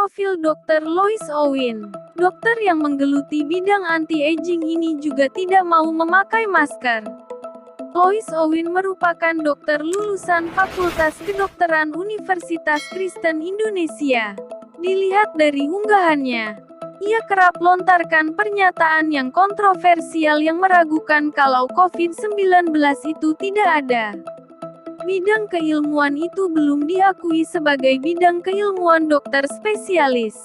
Profil Dr. Lois Owin. Dokter yang menggeluti bidang anti-aging ini juga tidak mau memakai masker. Lois Owin merupakan dokter lulusan Fakultas Kedokteran Universitas Kristen Indonesia. Dilihat dari unggahannya, ia kerap lontarkan pernyataan yang kontroversial yang meragukan kalau COVID-19 itu tidak ada. Bidang keilmuan itu belum diakui sebagai bidang keilmuan dokter spesialis,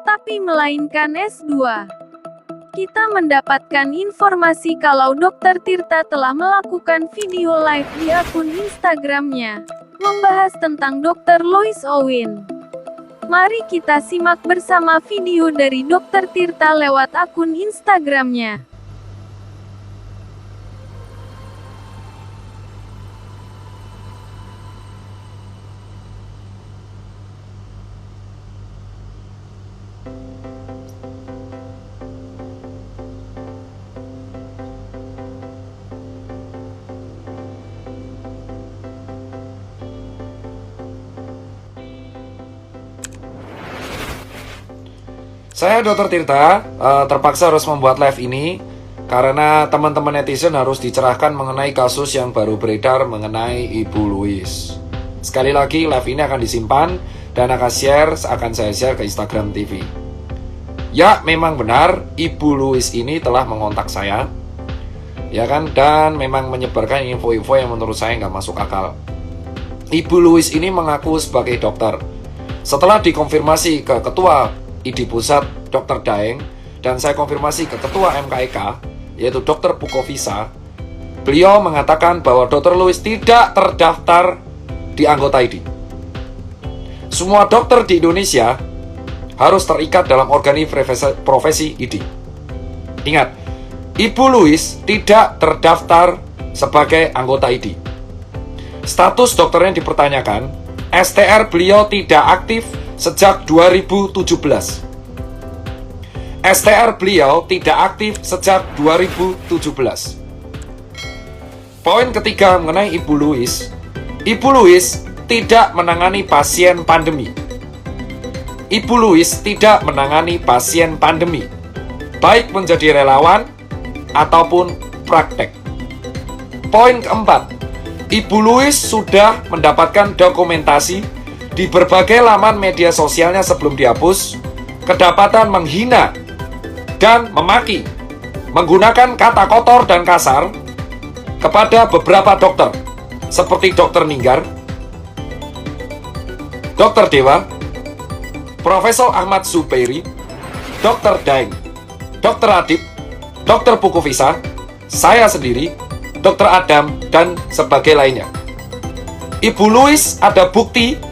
tapi melainkan S2. Kita mendapatkan informasi kalau Dr. Tirta telah melakukan video live di akun Instagramnya, membahas tentang Dr. Lois Owin. Mari kita simak bersama video dari Dr. Tirta lewat akun Instagramnya. Saya Dr. Tirta, terpaksa harus membuat live ini karena teman-teman netizen harus dicerahkan mengenai kasus yang baru beredar mengenai Ibu Louis. Sekali lagi, live ini akan disimpan dan akan saya share ke Instagram TV. Ya, memang benar, Ibu Louis ini telah mengontak saya, ya kan, dan memang menyebarkan info-info yang menurut saya nggak masuk akal. Ibu Louis ini mengaku sebagai dokter. Setelah dikonfirmasi ke Ketua ID Pusat Dr. Daeng dan saya konfirmasi ke Ketua MKEK yaitu Dr. Pukovisa, beliau mengatakan bahwa Dr. Louis tidak terdaftar di anggota ID. Semua dokter di Indonesia harus terikat dalam organisasi profesi ID. Ingat, Ibu Louis tidak terdaftar sebagai anggota ID. Status dokternya dipertanyakan, STR beliau tidak aktif sejak 2017. STR beliau tidak aktif sejak 2017. Poin ketiga mengenai Ibu Louis. Ibu Louis tidak menangani pasien pandemi. Ibu Louis tidak menangani pasien pandemi, baik menjadi relawan ataupun praktek. Poin keempat, Ibu Louis sudah mendapatkan dokumentasi di berbagai laman media sosialnya sebelum dihapus, kedapatan menghina dan memaki, menggunakan kata kotor dan kasar kepada beberapa dokter, seperti Dr. Ninggar, Dr. Dewa, Profesor Ahmad Zubairi, Dr. Daeng, Dr. Adib, Dr. Pukovisa, saya sendiri, Dr. Adam, dan sebagai lainnya. Ibu Louis ada bukti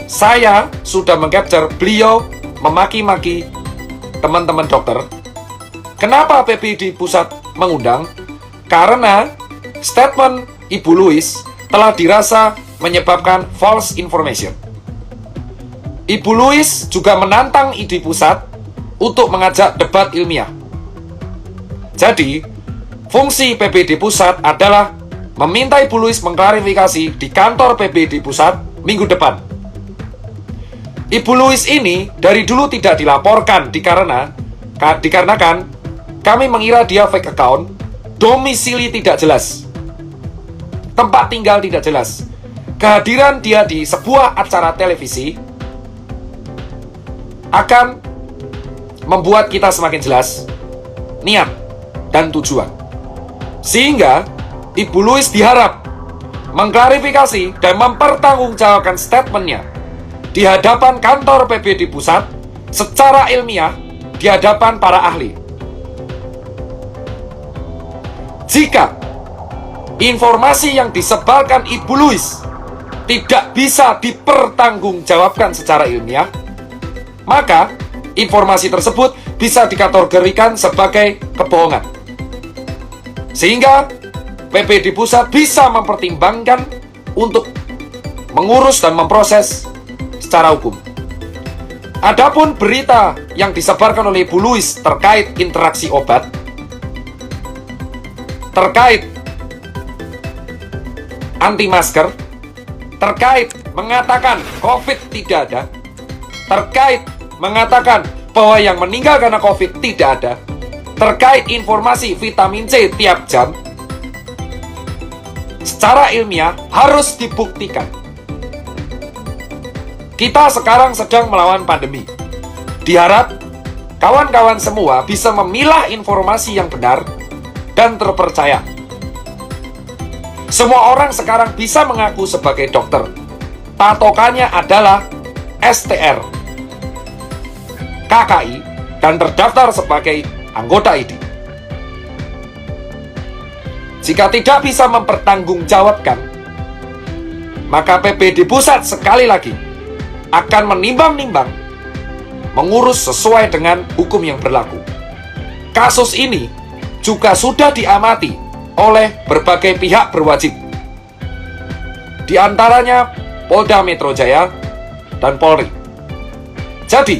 saya sudah mengcapture beliau memaki-maki teman-teman dokter. Kenapa PPD Pusat mengundang? Karena statement Ibu Louis telah dirasa menyebabkan false information. Ibu Louis juga menantang ID Pusat untuk mengajak debat ilmiah. Jadi, fungsi PPD Pusat adalah meminta Ibu Louis mengklarifikasi di kantor PPD Pusat minggu depan. Ibu Louis ini dari dulu tidak dilaporkan dikarenakan kami mengira dia fake account, domisili tidak jelas, tempat tinggal tidak jelas. Kehadiran dia di sebuah acara televisi akan membuat kita semakin jelas niat dan tujuan. Sehingga Ibu Louis diharap mengklarifikasi dan mempertanggungjawabkan statementnya di hadapan kantor PPD Pusat secara ilmiah di hadapan para ahli. Jika informasi yang disebarkan Ibu Louis tidak bisa dipertanggungjawabkan secara ilmiah, maka informasi tersebut bisa dikategorikan sebagai kebohongan. Sehingga PPD Pusat bisa mempertimbangkan untuk mengurus dan memproses secara hukum. Adapun berita yang disebarkan oleh Ibu Louis terkait interaksi obat, terkait anti masker, terkait mengatakan COVID tidak ada, terkait mengatakan bahwa yang meninggal karena COVID tidak ada. Terkait informasi vitamin C tiap jam, secara ilmiah harus dibuktikan. Kita sekarang sedang melawan pandemi. Diharap kawan-kawan semua bisa memilah informasi yang benar dan terpercaya. Semua orang sekarang bisa mengaku sebagai dokter. Patokannya adalah STR, KKI, dan terdaftar sebagai anggota ID. Jika tidak bisa mempertanggungjawabkan, maka PBD pusat sekali lagi akan menimbang-nimbang, mengurus sesuai dengan hukum yang berlaku. Kasus ini juga sudah diamati oleh berbagai pihak berwajib, di antaranya Polda Metro Jaya dan Polri. Jadi,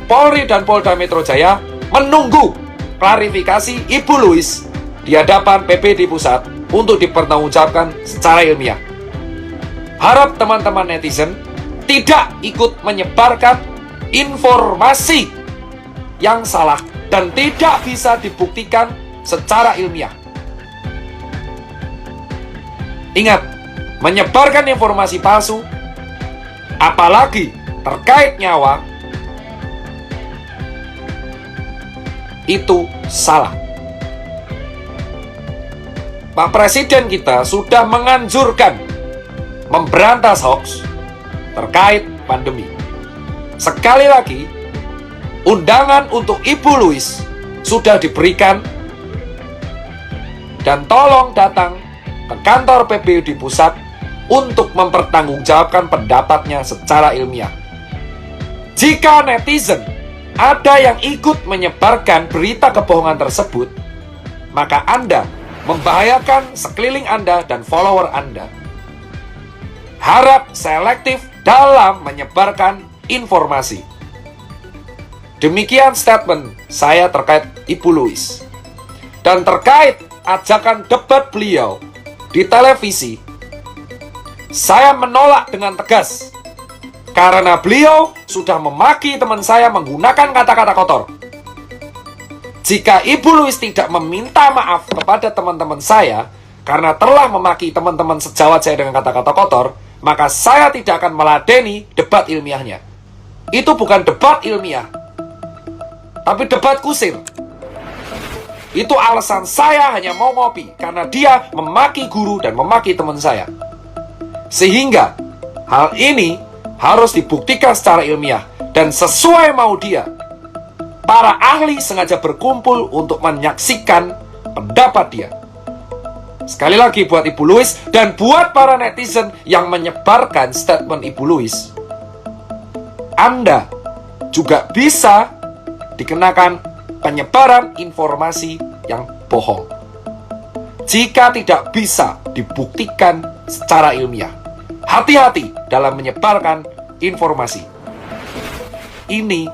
Polri dan Polda Metro Jaya menunggu klarifikasi Ibu Louis di hadapan PBD Pusat untuk dipertanggungjawabkan secara ilmiah. Harap teman-teman netizen tidak ikut menyebarkan informasi yang salah dan tidak bisa dibuktikan secara ilmiah. Ingat, menyebarkan informasi palsu, apalagi terkait nyawa, itu salah. Pak Presiden kita sudah menganjurkan memberantas hoax terkait pandemi. Sekali lagi, undangan untuk Ibu Louis sudah diberikan, dan tolong datang ke kantor PBD Pusat untuk mempertanggungjawabkan pendapatnya secara ilmiah. Jika netizen ada yang ikut menyebarkan berita kebohongan tersebut, maka Anda membahayakan sekeliling Anda dan follower Anda. Harap selektif dalam menyebarkan informasi. Demikian statement saya terkait Ibu Louis. Dan terkait ajakan debat beliau di televisi, saya menolak dengan tegas karena beliau sudah memaki teman saya menggunakan kata-kata kotor. Jika Ibu Louis tidak meminta maaf kepada teman-teman saya karena telah memaki teman-teman sejawat saya dengan kata-kata kotor, maka saya tidak akan meladeni debat ilmiahnya. Itu bukan debat ilmiah, tapi debat kusir. Itu alasan saya hanya mau ngopi karena dia memaki guru dan memaki teman saya. Sehingga hal ini harus dibuktikan secara ilmiah dan sesuai mau dia. Para ahli sengaja berkumpul untuk menyaksikan pendapat dia. Sekali lagi buat Ibu Louis dan buat para netizen yang menyebarkan statement Ibu Louis, Anda juga bisa dikenakan penyebaran informasi yang bohong jika tidak bisa dibuktikan secara ilmiah. Hati-hati dalam menyebarkan informasi. Ini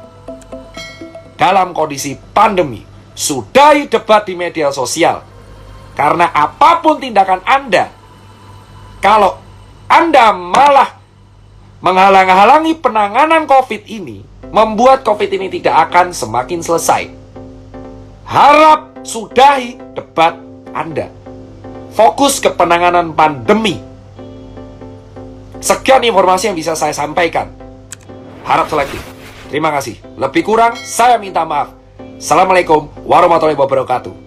dalam kondisi pandemi. Sudahi debat di media sosial. Karena apapun tindakan Anda, kalau Anda malah menghalang-halangi penanganan COVID ini, membuat COVID ini tidak akan semakin selesai. Harap sudahi debat Anda. Fokus ke penanganan pandemi. Sekian informasi yang bisa saya sampaikan. Harap selektif. Terima kasih. Lebih kurang, saya minta maaf. Assalamualaikum warahmatullahi wabarakatuh.